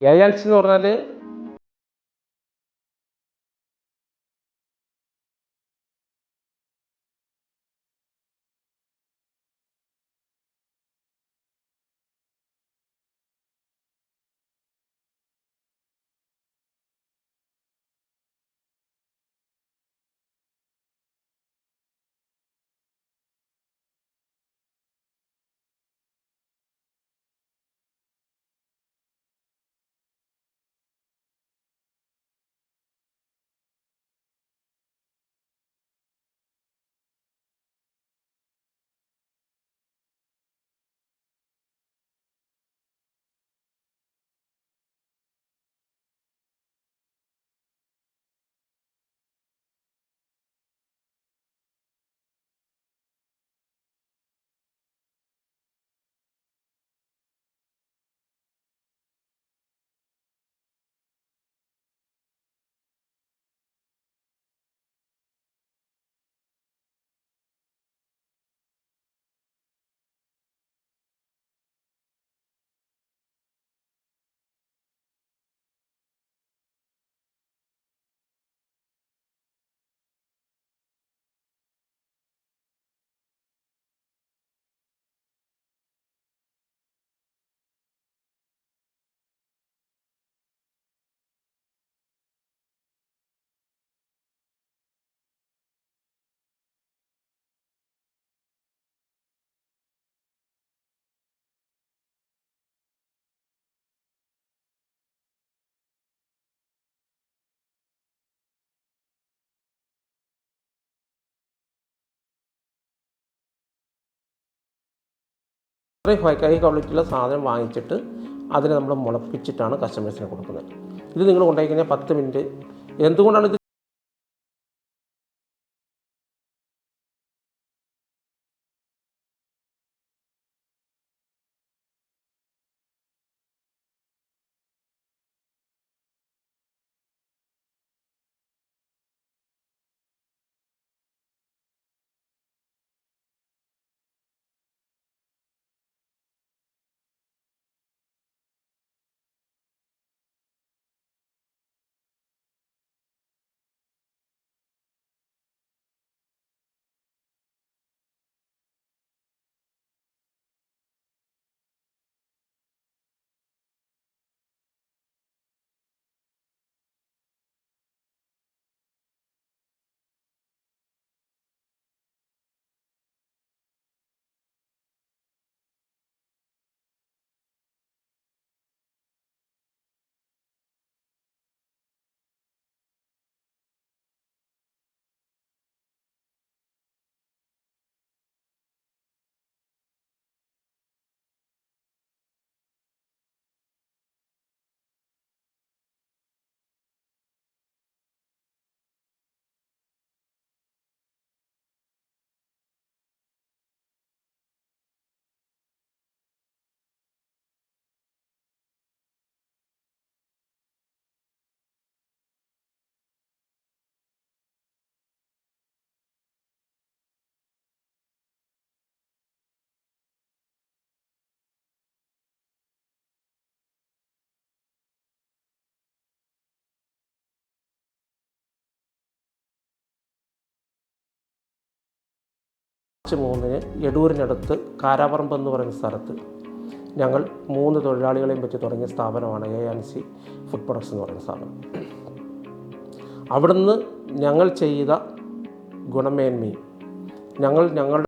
AIC എന്ന് പറഞ്ഞാൽ അത്രയും ഹൈ ക്വാളിറ്റിയുള്ള സാധനം വാങ്ങിച്ചിട്ട് അതിനെ നമ്മൾ മുളപ്പിച്ചിട്ടാണ് കസ്റ്റമേഴ്സിന് കൊടുക്കുന്നത്. ഇത് നിങ്ങൾ കൊണ്ടുപോയി കഴിഞ്ഞാൽ 10 മിനിറ്റ്. എന്തുകൊണ്ടാണ് ഇത് മാർച്ച് 3-ന് എടൂരിനടുത്ത് കാരാപറമ്പ് എന്ന് പറയുന്ന സ്ഥലത്ത് ഞങ്ങൾ 3 തൊഴിലാളികളെയും വെച്ച് തുടങ്ങിയ സ്ഥാപനമാണ് AIC ഫുഡ് പ്രൊഡക്ട്സ് എന്ന് പറയുന്ന സ്ഥാപനം. അവിടുന്ന് ഞങ്ങൾ ചെയ്ത ഗുണമേന്മയും ഞങ്ങളുടെ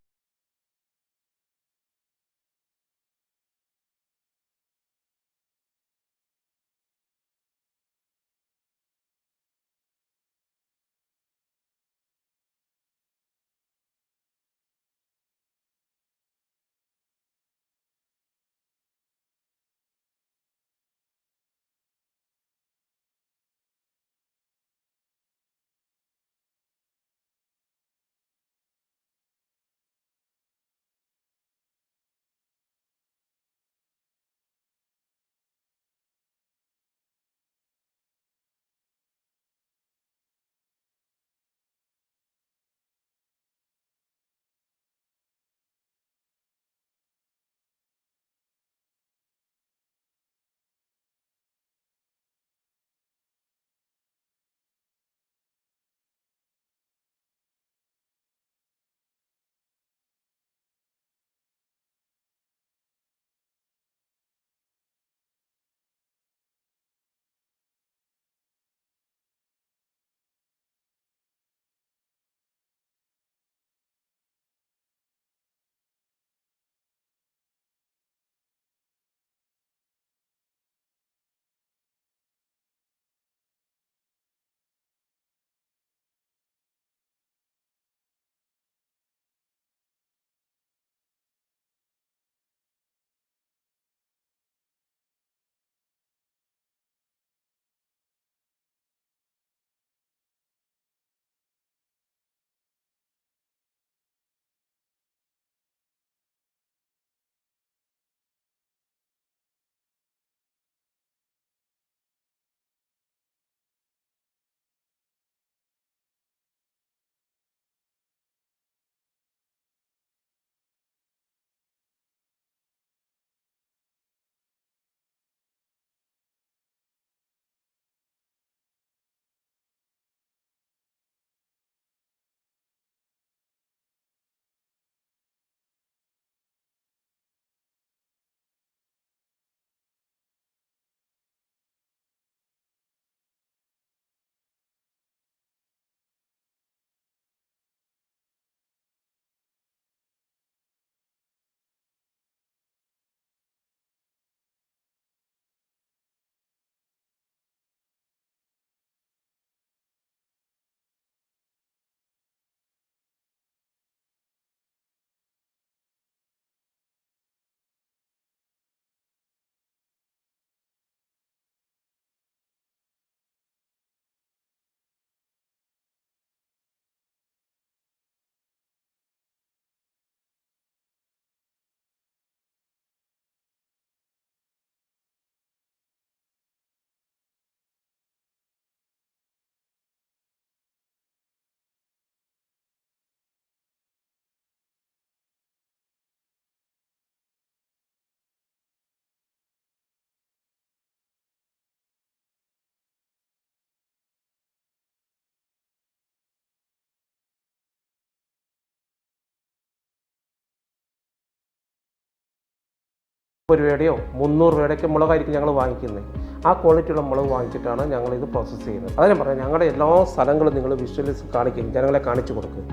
രൂപയുടെയോ 300 രൂപയുടെയൊക്കെ മുളകായിരിക്കും ഞങ്ങൾ വാങ്ങിക്കുന്നത്. ആ ക്വാളിറ്റിയുള്ള മുളക് വാങ്ങിച്ചിട്ടാണ് ഞങ്ങളിത് പ്രോസസ്സ് ചെയ്യുന്നത്. അതിനെ പറയാം, ഞങ്ങളുടെ എല്ലാ സ്ഥലങ്ങളും നിങ്ങൾ വിഷ്വലൈസ് കാണിക്കും, ജനങ്ങളെ കാണിച്ചു കൊടുക്കുക.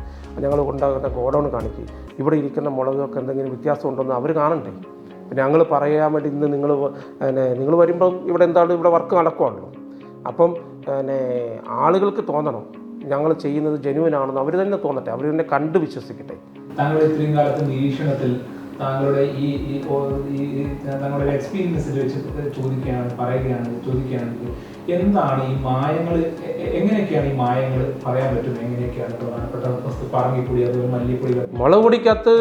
ഞങ്ങൾ ഉണ്ടാകുന്ന ഗോഡൗൺ കാണിക്കുക. ഇവിടെ ഇരിക്കുന്ന മുളകൊക്കെ എന്തെങ്കിലും വ്യത്യാസം ഉണ്ടോയെന്ന് അവർ കാണണ്ടേ. പിന്നെ ഞങ്ങൾ പറയാൻ വേണ്ടി ഇന്ന് നിങ്ങൾ വരുമ്പം ഇവിടെ എന്താണ് ഇവിടെ വർക്ക് നടക്കുവാണല്ലോ. അപ്പം ആളുകൾക്ക് തോന്നണം ഞങ്ങൾ ചെയ്യുന്നത് ജെന്യുവനാണെന്ന് അവർ തന്നെ തോന്നട്ടെ, അവർ തന്നെ കണ്ട് വിശ്വസിക്കട്ടെ. താങ്കളുടെ ഇത്രയും കാലത്തെ നിരീക്ഷണത്തിൽ താങ്കളുടെ താങ്കളുടെ എക്സ്പീരിയൻസിൽ വെച്ച് ചോദിക്കുകയാണെങ്കിൽ എന്താണ് ഈ മായങ്ങൾ, എങ്ങനെയൊക്കെയാണ് ഈ മായങ്ങൾ പറയാൻ പറ്റുന്നത്, എങ്ങനെയൊക്കെയാണ് പ്രധാനപ്പെട്ട വസ്തു പറങ്ങിപ്പൊടി, അതുപോലെ മല്ലിപ്പൊടി? മുളക് പൊടിക്കകത്ത്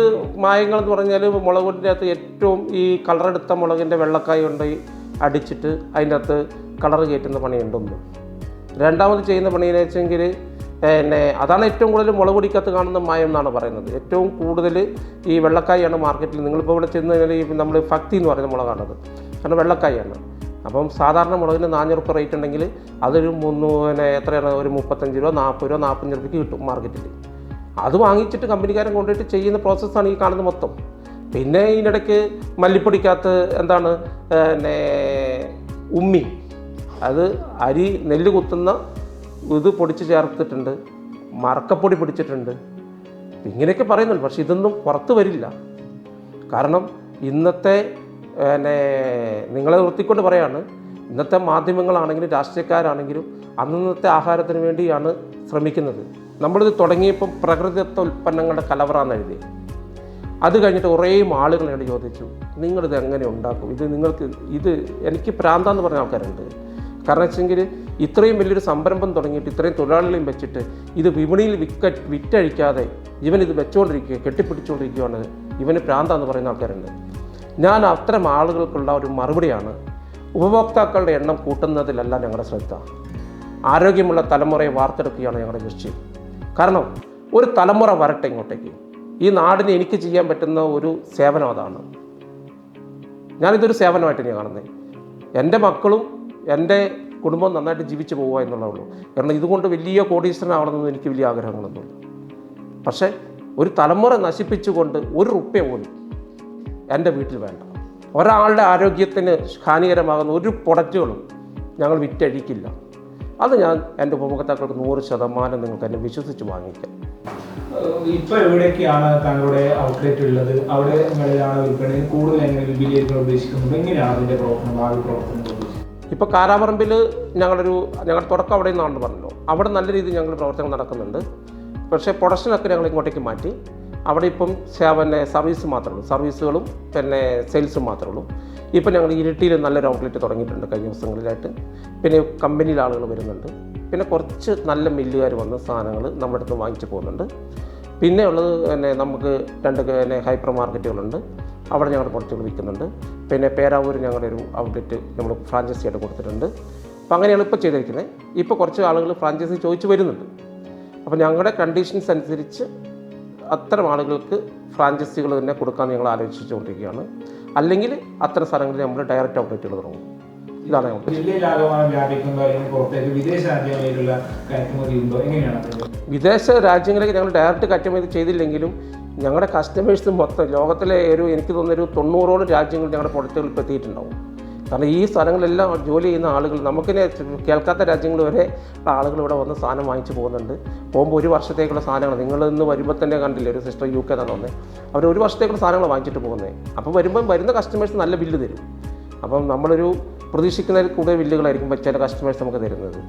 മായങ്ങൾ എന്ന് പറഞ്ഞാൽ മുളക് പൊടിൻ്റെ അകത്ത് ഏറ്റവും ഈ കളറെടുത്ത മുളകിൻ്റെ വെള്ളക്കായ കൊണ്ട് അടിച്ചിട്ട് അതിൻ്റെ അകത്ത് കളർ കയറ്റുന്ന പണിയുണ്ടൊന്നും. രണ്ടാമത് ചെയ്യുന്ന പണിയെന്ന് വെച്ചെങ്കിൽ അതാണ് ഏറ്റവും കൂടുതൽ മുളക് പൊടിക്കകത്ത് കാണുന്ന മായം എന്നാണ് പറയുന്നത്. ഏറ്റവും കൂടുതൽ ഈ വെള്ളക്കായാണ് മാർക്കറ്റിൽ. നിങ്ങളിപ്പോൾ ഇവിടെ ചെന്ന് കഴിഞ്ഞാൽ ഈ നമ്മൾ ഭക്തി എന്ന് പറയുന്ന മുളകാണത്, കാരണം വെള്ളക്കായാണ്. അപ്പം സാധാരണ മുളകിന് 400 രൂപ റേറ്റ് ഉണ്ടെങ്കിൽ അതൊരു എത്രയാണ്, ഒരു 35 രൂപ 40 രൂപ 45 രൂപയ്ക്ക് കിട്ടും മാർക്കറ്റിൽ. അത് വാങ്ങിച്ചിട്ട് കമ്പനിക്കാരൻ കൊണ്ടുപോയിട്ട് ചെയ്യുന്ന പ്രോസസ്സാണ് ഈ കാണുന്നത് മൊത്തം. പിന്നെ ഇതിനിടയ്ക്ക് മല്ലിപ്പൊടിക്കകത്ത് എന്താണ് ഉമ്മി, അത് അരി നെല്ല് കുത്തുന്ന ഇത് പൊടിച്ച് ചേർത്തിട്ടുണ്ട്, മറക്കപ്പൊടി പിടിച്ചിട്ടുണ്ട്, ഇങ്ങനെയൊക്കെ പറയുന്നുണ്ട്. പക്ഷെ ഇതൊന്നും പുറത്ത് വരില്ല. കാരണം ഇന്നത്തെ നിങ്ങളെ നിർത്തിക്കൊണ്ട് പറയാണ്, ഇന്നത്തെ മാധ്യമങ്ങളാണെങ്കിലും രാഷ്ട്രീയക്കാരാണെങ്കിലും അന്നത്തെ ആഹാരത്തിന് വേണ്ടിയാണ് ശ്രമിക്കുന്നത്. നമ്മളിത് തുടങ്ങിയപ്പം പ്രകൃതിദത്ത ഉൽപ്പന്നങ്ങളുടെ കലവറാന്ന് എഴുതി. അത് കഴിഞ്ഞിട്ട് കുറേ ആളുകൾ എന്നോട് ചോദിച്ചു, നിങ്ങളിത് എങ്ങനെ ഉണ്ടാക്കും, ഇത് എനിക്ക് പ്രാന്താന്ന് പറഞ്ഞ ആൾക്കാരുണ്ട്. കാരണം വെച്ചെങ്കിൽ ഇത്രയും വലിയൊരു സംരംഭം തുടങ്ങിയിട്ട് ഇത്രയും തൊഴിലാളികളെയും വെച്ചിട്ട് ഇത് വിപണിയിൽ വിറ്റഴിക്കാതെ ഇവനിത് വെച്ചുകൊണ്ടിരിക്കുക, കെട്ടിപ്പിടിച്ചുകൊണ്ടിരിക്കുകയാണ്, ഇവന് പ്രാന്താന്ന് പറയുന്ന ആൾക്കാരുണ്ട്. ഞാൻ അത്തരം ആളുകൾക്കുള്ള ഒരു മറുപടിയാണ്, ഉപഭോക്താക്കളുടെ എണ്ണം കൂട്ടുന്നതിലല്ല ഞങ്ങളുടെ ശ്രദ്ധ, ആരോഗ്യമുള്ള തലമുറയെ വാർത്തെടുക്കുകയാണ് ഞങ്ങളുടെ ലക്ഷ്യം. കാരണം ഒരു തലമുറ വരട്ടെ ഇങ്ങോട്ടേക്ക്, ഈ നാടിന് എനിക്ക് ചെയ്യാൻ പറ്റുന്ന ഒരു സേവനം അതാണ്. ഞാനിതൊരു സേവനമായിട്ട് ഞാൻ കാണുന്നത്. എൻ്റെ മക്കളും എൻ്റെ കുടുംബം നന്നായിട്ട് ജീവിച്ചു പോകുക എന്നുള്ളതേ ഉള്ളൂ. കാരണം ഇതുകൊണ്ട് വലിയ കോടീശ്വരനാവണമെന്നൊന്നും എനിക്ക് വലിയ ആഗ്രഹങ്ങളൊന്നുമില്ല. പക്ഷേ ഒരു തലമുറ നശിപ്പിച്ചുകൊണ്ട് ഒരു റുപ്യ പോലും എൻ്റെ വീട്ടിൽ വേണ്ട. ഒരാളുടെ ആരോഗ്യത്തിന് ഹാനികരമാകുന്ന ഒരു പ്രൊഡക്റ്റുകളും ഞങ്ങൾ വിറ്റഴിക്കില്ല. അത് ഞാൻ എൻ്റെ ഉപഭോക്താക്കൾക്ക് 100% നിങ്ങൾക്ക് എന്നെ വിശ്വസിച്ച് വാങ്ങിക്കാം. ഇപ്പോൾ എവിടെയൊക്കെയാണ് താങ്കളുടെ ഔട്ട്ലെറ്റ് ഉള്ളത്? അവിടെയാണ് വിൽപ്പന കൂടുതൽ എങ്ങനെ വിപുലീകരിക്കാൻ ഉദ്ദേശിക്കുന്നത്? എങ്ങനെയാണ് അതിൻ്റെ ഭാവി പ്രവർത്തനങ്ങൾ? ഇപ്പോൾ കാരാപറമ്പിൽ ഞങ്ങളുടെ തുടക്കം അവിടെ നിന്നാണെന്ന് പറഞ്ഞല്ലോ. അവിടെ നല്ല രീതിയിൽ ഞങ്ങൾ പ്രവർത്തനം നടക്കുന്നുണ്ട്. പക്ഷേ പ്രൊഡക്ഷനൊക്കെ ഞങ്ങൾ ഇങ്ങോട്ടേക്ക് മാറ്റി. അവിടെ ഇപ്പം സർവീസ് മാത്രമേ ഉള്ളൂ, സർവീസുകളും പിന്നെ സെയിൽസും മാത്രമേ ഉള്ളൂ. ഇപ്പം ഞങ്ങൾ ഇരിട്ടിയിൽ നല്ലൊരു ഔട്ട്ലെറ്റ് തുടങ്ങിയിട്ടുണ്ട് കഴിഞ്ഞ ദിവസങ്ങളിലായിട്ട്. പിന്നെ കമ്പനിയിൽ ആളുകൾ വരുന്നുണ്ട്. പിന്നെ കുറച്ച് നല്ല മില്ലുകാർ വന്ന് സാധനങ്ങൾ നമ്മുടെ അടുത്ത് വാങ്ങിച്ച് പോകുന്നുണ്ട്. പിന്നെ ഉള്ളത് നമുക്ക് 2 ഹൈപ്പർ മാർക്കറ്റുകളുണ്ട്, അവിടെ ഞങ്ങളുടെ പ്രൊഡക്റ്റുകൾ വിൽക്കുന്നുണ്ട്. പിന്നെ പേരാവൂർ ഞങ്ങളുടെ ഒരു ഔട്ട്ലെറ്റ് നമ്മൾ ഫ്രാഞ്ചൈസി ആയിട്ട് കൊടുത്തിട്ടുണ്ട്. അപ്പോൾ അങ്ങനെയാണ് ഇപ്പോൾ ചെയ്തിരിക്കുന്നത്. ഇപ്പോൾ കുറച്ച് ആളുകൾ ഫ്രാഞ്ചൈസി ചോദിച്ച് വരുന്നുണ്ട്. അപ്പോൾ ഞങ്ങളുടെ കണ്ടീഷൻസ് അനുസരിച്ച് അത്തരം ആളുകൾക്ക് ഫ്രാഞ്ചൈസികൾ തന്നെ കൊടുക്കാൻ ഞങ്ങൾ ആലോചിച്ചുകൊണ്ടിരിക്കുകയാണ്. അല്ലെങ്കിൽ അത്തരം സ്ഥലങ്ങളിൽ നമ്മൾ ഡയറക്റ്റ് ഔട്ട്ലെറ്റുകൾ തുടങ്ങും. ഇതാണ് വിദേശ രാജ്യങ്ങളിലേക്ക് ഞങ്ങൾ ഡയറക്റ്റ് കയറ്റുമതി ചെയ്തില്ലെങ്കിലും ഞങ്ങളുടെ കസ്റ്റമേഴ്സ് മൊത്തം ലോകത്തിലെ എനിക്ക് തോന്നുന്നൊരു 90ഓളം രാജ്യങ്ങൾ ഞങ്ങളുടെ പ്രൊഡക്റ്റുകൾ ഇപ്പോൾ എത്തിയിട്ടുണ്ടാവും. കാരണം ഈ സ്ഥലങ്ങളിലെല്ലാം ജോലി ചെയ്യുന്ന ആളുകൾ, നമുക്കിനെ കേൾക്കാത്ത രാജ്യങ്ങൾ വരെ ആളുകൾ ഇവിടെ വന്ന് സാധനം വാങ്ങിച്ച് പോകുന്നുണ്ട്. പോകുമ്പോൾ 1 വർഷത്തേക്കുള്ള സാധനങ്ങൾ നിങ്ങൾ ഇന്ന് വരുമ്പോൾ തന്നെ കണ്ടില്ലേ, ഒരു സിസ്റ്റർ UK എന്നാണ് വന്നത്, അവർ 1 വർഷത്തേക്കുള്ള സാധനങ്ങൾ വാങ്ങിച്ചിട്ട് പോകുന്നത്. അപ്പോൾ വരുന്ന കസ്റ്റമേഴ്സ് നല്ല ബില്ല് തരും. അപ്പം നമ്മളൊരു പ്രതീക്ഷിക്കുന്നതിൽ കൂടുതൽ ബില്ലുകളായിരിക്കും ചില കസ്റ്റമേഴ്സ് നമുക്ക് തരുന്നത്.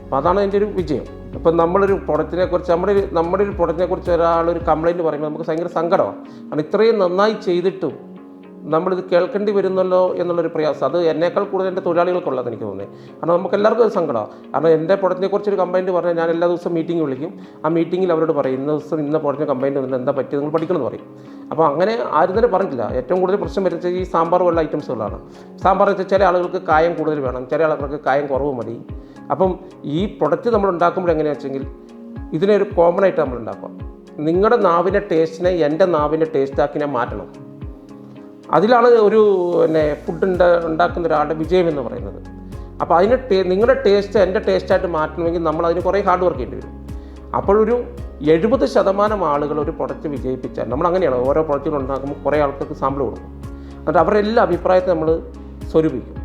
അപ്പോൾ അതാണ് അതിൻ്റെ ഒരു വിജയം. ഇപ്പം നമ്മളൊരു പ്രൊഡക്റ്റിനെക്കുറിച്ച് നമ്മുടെ ഒരു പ്രൊഡക്റ്റിനെക്കുറിച്ച് ഒരാളൊരു കംപ്ലയിൻറ്റ് പറയുമ്പോൾ നമുക്ക് ഭയങ്കര സങ്കടമാണ്. കാരണം ഇത്രയും നന്നായി ചെയ്തിട്ടും നമ്മളിത് കേൾക്കേണ്ടി വരുന്നല്ലോ എന്നുള്ളൊരു പ്രയാസം, അത് എന്നേക്കാൾ കൂടുതൽ എൻ്റെ തൊഴിലാളികൾക്കുള്ളത് എനിക്ക് തോന്നുന്നത്. കാരണം നമുക്ക് എല്ലാവർക്കും ഒരു സങ്കടമാണ്. കാരണം എൻ്റെ പ്രൊഡക്റ്റിനെക്കുറിച്ചൊരു കംപ്ലയിൻറ്റ് പറഞ്ഞാൽ ഞാൻ എല്ലാ ദിവസവും മീറ്റിംഗ് വിളിക്കും. ആ മീറ്റിങ്ങിൽ അവരോട് പറയും, ഇന്ന ദിവസം ഇന്ന പ്രൊഡക്റ്റിന് കംപ്ലയിൻറ്റ് വന്നിട്ട് എന്താ പറ്റിയത് നിങ്ങൾ പഠിക്കണമെന്ന് പറയും. അപ്പോൾ അങ്ങനെ ആരും തന്നെ പറഞ്ഞിട്ടില്ല. ഏറ്റവും കൂടുതൽ പ്രശ്നം വരുന്നത് ഈ സാമ്പാർ പോലുള്ള ഐറ്റംസുകളാണ്. സാമ്പാർ വെച്ചാൽ ചില ആളുകൾക്ക് കായം കൂടുതൽ വേണം, ചില ആളുകൾക്ക് കായം കുറവ് മതി. അപ്പം ഈ പ്രൊഡക്റ്റ് നമ്മൾ ഉണ്ടാക്കുമ്പോൾ എങ്ങനെയാണെന്ന് വെച്ചെങ്കിൽ ഇതിനൊരു കോമൺ ആയിട്ട് നമ്മൾ ഉണ്ടാക്കുക. നിങ്ങളുടെ നാവിൻ്റെ ടേസ്റ്റിനെ എൻ്റെ നാവിൻ്റെ ടേസ്റ്റാക്കി ഞാൻ മാറ്റണം. അതിലാണ് ഒരു ഫുഡ് ഉണ്ടാക്കുന്ന ഒരാളുടെ വിജയം എന്ന് പറയുന്നത്. അപ്പോൾ അതിന് നിങ്ങളുടെ ടേസ്റ്റ് എൻ്റെ ടേസ്റ്റായിട്ട് മാറ്റണമെങ്കിൽ നമ്മൾ അതിന് കുറേ ഹാർഡ് വർക്ക് ചെയ്യേണ്ടി വരും. അപ്പോഴൊരു 70% ആളുകൾ ഒരു പ്രൊഡക്റ്റ് വിജയിപ്പിച്ചാൽ, നമ്മൾ അങ്ങനെയാണ് ഓരോ പ്രൊഡക്റ്റുകൾ ഉണ്ടാക്കുമ്പോൾ കുറേ ആൾക്കാർക്ക് സാമ്പിൾ കൊടുക്കും. എന്നിട്ട് അവരുടെ എല്ലാ അഭിപ്രായത്തെ നമ്മൾ സ്വരൂപിക്കും.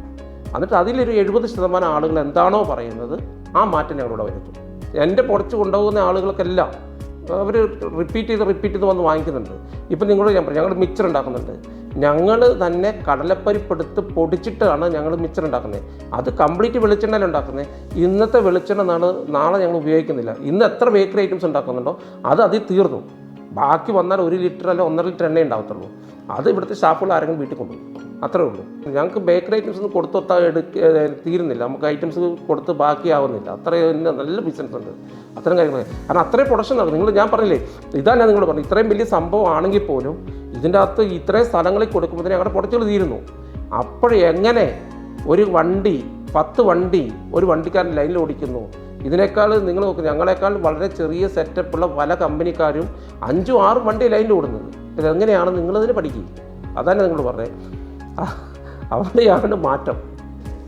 എന്നിട്ട് അതിലൊരു 70% ആളുകൾ എന്താണോ പറയുന്നത് ആ മാറ്റം ഞങ്ങളിവിടെ വരുത്തും. എൻ്റെ പുറത്ത് കൊണ്ടുപോകുന്ന ആളുകൾക്കെല്ലാം അവർ റിപ്പീറ്റ് ചെയ്ത് വന്ന് വാങ്ങിക്കുന്നുണ്ട്. ഇപ്പം നിങ്ങളോട് ഞാൻ പറഞ്ഞു, ഞങ്ങൾ മിക്സർ ഉണ്ടാക്കുന്നുണ്ട്. ഞങ്ങൾ തന്നെ കടലപ്പരിപ്പെടുത്ത് പൊടിച്ചിട്ടാണ് ഞങ്ങൾ മിക്സർ ഉണ്ടാക്കുന്നത്. അത് കംപ്ലീറ്റ് വെളിച്ചെണ്ണയിൽ ഉണ്ടാക്കുന്നത്. ഇന്നത്തെ വെളിച്ചെണ്ണ നാളെ ഞങ്ങൾ ഉപയോഗിക്കുന്നില്ല. ഇന്ന് എത്ര ബേക്കറി ഐറ്റംസ് ഉണ്ടാക്കുന്നുണ്ടോ അത് അതിൽ തീർന്നു. ബാക്കി വന്നാൽ 1 ലിറ്റർ അല്ല 1.5 ലിറ്റർ എണ്ണ ഉണ്ടാകത്തുള്ളൂ. അത് ഇവിടുത്തെ സ്റ്റാഫുകൾ ആരെങ്കിലും വീട്ടിൽ കൊണ്ടുപോകും, അത്രേ ഉള്ളൂ. ഞങ്ങൾക്ക് ബേക്കറി ഐറ്റംസ് ഒന്നും കൊടുത്തൊത്താൽ തീരുന്നില്ല. നമുക്ക് ഐറ്റംസ് കൊടുത്ത് ബാക്കിയാവുന്നില്ല. അത്രയും നല്ല ബിസിനസ് ഉണ്ട്, അത്തരം കാര്യങ്ങൾ. കാരണം അത്രയും പ്രൊഡക്ഷൻ നടക്കും. ഞാൻ പറഞ്ഞില്ലേ, ഇതാണ് ഞാൻ നിങ്ങളോട് പറഞ്ഞു, ഇത്രയും വലിയ സംഭവം ആണെങ്കിൽ പോലും ഇതിൻ്റെ അകത്ത് ഇത്രയും സ്ഥലങ്ങളിൽ കൊടുക്കുമ്പോൾ ഞങ്ങളുടെ പ്രൊഡക്റ്റുകൾ തീരുന്നു. അപ്പോഴെങ്ങനെ ഒരു വണ്ടി 10 വണ്ടി ഒരു വണ്ടിക്കാരൻ ലൈനിൽ ഓടിക്കുന്നു? ഇതിനേക്കാൾ നിങ്ങൾ നോക്കുക, ഞങ്ങളെക്കാൾ വളരെ ചെറിയ സെറ്റപ്പുള്ള പല കമ്പനിക്കാരും 5-6 വണ്ടി ലൈനിൽ ഓടുന്നത്. ഇതെങ്ങനെയാണ് നിങ്ങളതിന് പഠിക്കുക? അതാണ് നിങ്ങൾ പറഞ്ഞത്. അവിടെയാണ് മാറ്റം.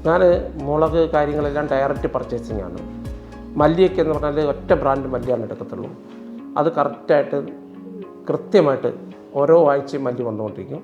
ഞാൻ മുളക് കാര്യങ്ങളെല്ലാം ഡയറക്റ്റ് പർച്ചേസിങ് ആണ്. മല്ലിയൊക്കെ എന്ന് പറഞ്ഞാൽ ഒറ്റ ബ്രാൻഡ് മല്ലിയാണ് എടുക്കത്തുള്ളൂ. അത് കറക്റ്റായിട്ട് കൃത്യമായിട്ട് ഓരോ ആഴ്ചയും മല്ലി വന്നുകൊണ്ടിരിക്കും.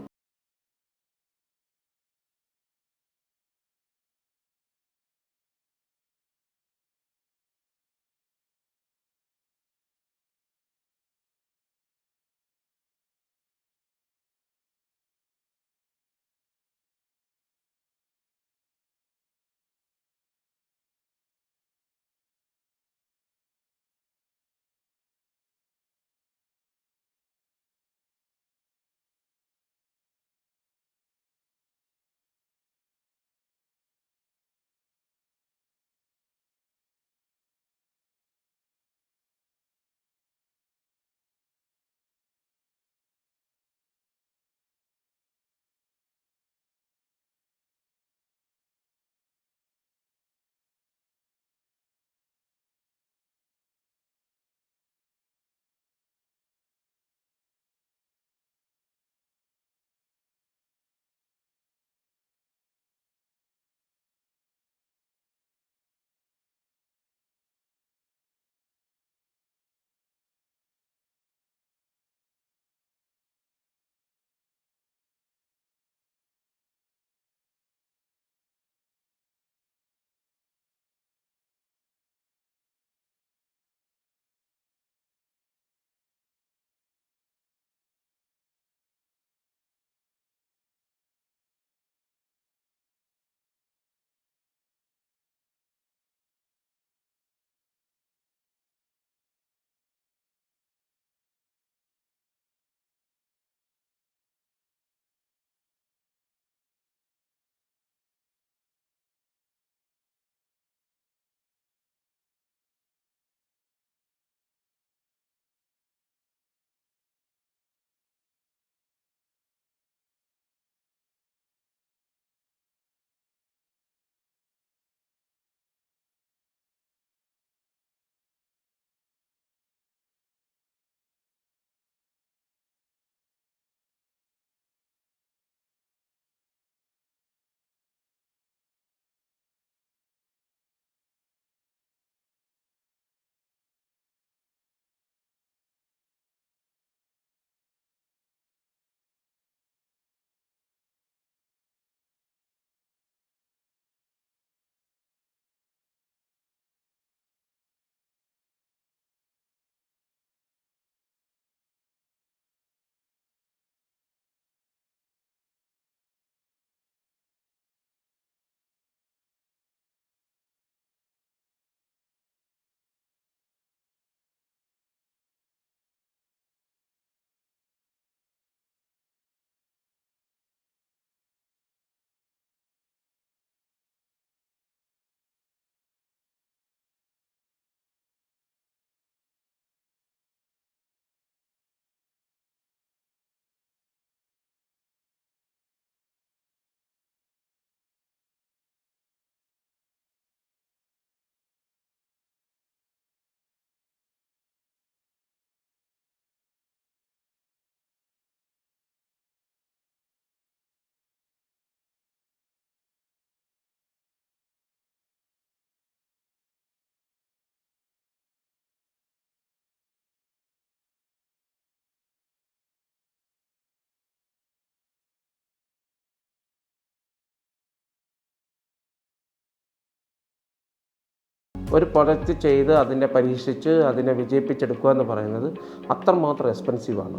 ഒരു പ്രൊഡക്റ്റ് ചെയ്ത് അതിനെ പരീക്ഷിച്ച് അതിനെ വിജയിപ്പിച്ചെടുക്കുക എന്ന് പറയുന്നത് അത്രമാത്രം എക്സ്പെൻസീവാണ്.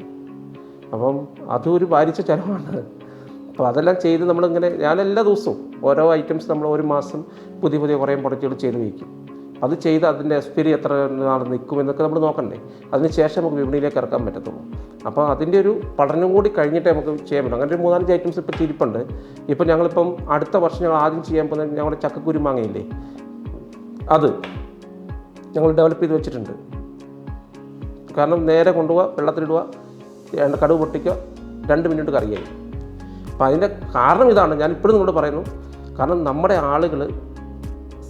അപ്പം അതൊരു ഭാരിച്ച ചിലവാണ്. അപ്പോൾ അതെല്ലാം ചെയ്ത് നമ്മളിങ്ങനെ ഞാൻ എല്ലാ ദിവസവും ഓരോ ഐറ്റംസ് നമ്മൾ ഒരു മാസം പുതിയ കുറേ പ്രൊഡക്റ്റുകൾ ചെയ്ത് വയ്ക്കും. അത് ചെയ്ത് അതിൻ്റെ എക്സ്പീരി എത്ര നാൾ നിൽക്കും എന്നൊക്കെ നമ്മൾ നോക്കണ്ടേ. അതിന് ശേഷം നമുക്ക് വിപണിയിലേക്ക് ഇറക്കാൻ പറ്റത്തുള്ളൂ. അപ്പോൾ അതിൻ്റെ ഒരു പഠനം കൂടി കഴിഞ്ഞിട്ടേ നമുക്ക് ചെയ്യാൻ പറ്റും. അങ്ങനെ ഒരു 3-5 ഐറ്റംസ് ഇപ്പോൾ തിരിപ്പുണ്ട്. ഇപ്പോൾ ഞങ്ങളിപ്പം അടുത്ത വർഷം ഞങ്ങൾ ആദ്യം ചെയ്യാൻ പോകുന്നത് ഞങ്ങളുടെ ചക്കക്കുരുമാങ്ങയില്ലേ, അത് ഞങ്ങൾ ഡെവലപ്പ് ചെയ്ത് വെച്ചിട്ടുണ്ട്. കാരണം നേരെ കൊണ്ടുപോവുക, വെള്ളത്തിലിടുക, കടുക് പൊട്ടിക്കുക, 2 മിനിറ്റ് കറിയായി. അപ്പോൾ അതിൻ്റെ കാരണം ഇതാണ്, ഞാൻ ഇപ്പോഴും നിങ്ങളോട് പറയുന്നു. കാരണം നമ്മുടെ ആളുകൾ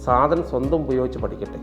സാധനം സ്വന്തം ഉപയോഗിച്ച് പഠിക്കട്ടെ.